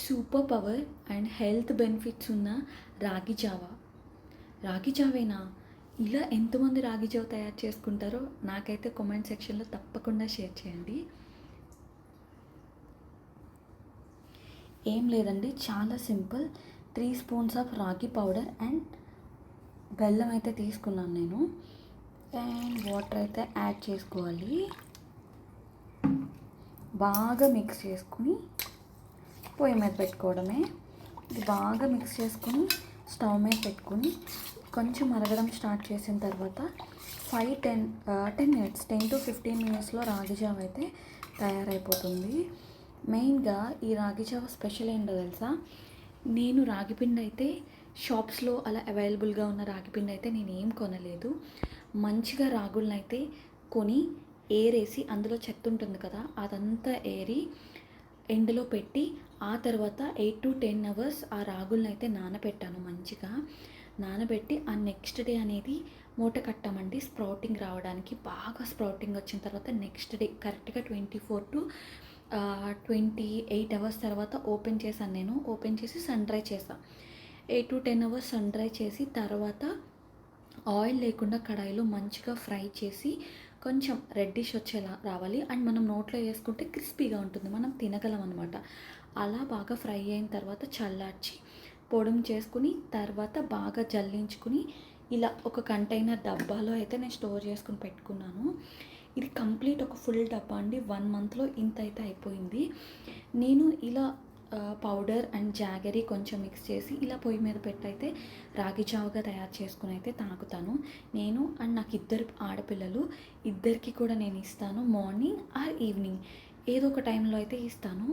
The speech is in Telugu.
Super power and health benefits ఉన్న రాగి జావా. రాగి జావేనా? ఇలా ఎంతమంది రాగి జావ తయారు చేసుకుంటారో నాకైతే కామెంట్ సెక్షన్లో తప్పకుండా షేర్ చేయండి. ఏం లేదండి, చాలా సింపుల్. 3 స్పూన్స్ ఆఫ్ రాగి పౌడర్ అండ్ బెల్లం అయితే తీసుకున్నాను నేను. అండ్ వాటర్ అయితే యాడ్ చేసుకోవాలి. బాగా మిక్స్ చేసుకుని పొయ్యి మీద పెట్టుకోవడమే. ఇది బాగా మిక్స్ చేసుకొని స్టవ్ మీద పెట్టుకొని కొంచెం మరగడం స్టార్ట్ చేసిన తర్వాత 10 మినిట్స్ 10 to 15 మినిట్స్లో రాగి జావ అయితే తయారైపోతుంది. మెయిన్గా ఈ రాగి జావ స్పెషల్ ఏంటో తెలుసా? నేను రాగిపిండి అయితే షాప్స్లో అలా అవైలబుల్గా ఉన్న రాగిపిండి అయితే నేను ఏం కొనలేదు. మంచిగా రాగులను అయితే కొని ఏరేసి అందులో చెత్త ఉంటుంది కదా, అదంతా ఏరి ఎండలో పెట్టి ఆ తర్వాత 8 to 10 అవర్స్ ఆ రాగులను అయితే నానబెట్టాను. మంచిగా నానబెట్టి ఆ నెక్స్ట్ డే అనేది మూట కట్టామండి స్ప్రౌటింగ్ రావడానికి. బాగా స్ప్రౌటింగ్ వచ్చిన తర్వాత నెక్స్ట్ డే కరెక్ట్గా 24 to 28 అవర్స్ తర్వాత ఓపెన్ చేశాను నేను. ఓపెన్ చేసి సన్ డ్రై చేశాను. 8 to 10 అవర్స్ సన్ డ్రై చేసి తర్వాత ఆయిల్ లేకుండా కడాయిలో మంచిగా ఫ్రై చేసి కొంచెం రెడ్డిష్ వచ్చేలా రావాలి. అండ్ మనం నోట్లో వేసుకుంటే క్రిస్పీగా ఉంటుంది, మనం తినగలం అనమాట. అలా బాగా ఫ్రై అయిన తర్వాత చల్లార్చి పొడుము చేసుకుని తర్వాత బాగా జల్లించుకుని ఇలా ఒక కంటైనర్ డబ్బాలో అయితే నేను స్టోర్ చేసుకుని పెట్టుకున్నాను. ఇది కంప్లీట్ ఒక ఫుల్ డబ్బా అండి. 1 మంత్లో ఇంత అయితే అయిపోయింది. నేను ఇలా పౌడర్ అండ్ జాగరీ కొంచెం మిక్స్ చేసి ఇలా పొయ్యి మీద పెట్టయితే రాగి జావగా తయారు చేసుకుని అయితే తాగుతాను నేను. అండ్ నాకు 2 ఆడపిల్లలు, ఇద్దరికి కూడా నేను ఇస్తాను. మార్నింగ్ ఆర్ ఈవినింగ్ ఏదో ఒక టైంలో అయితే ఇస్తాను.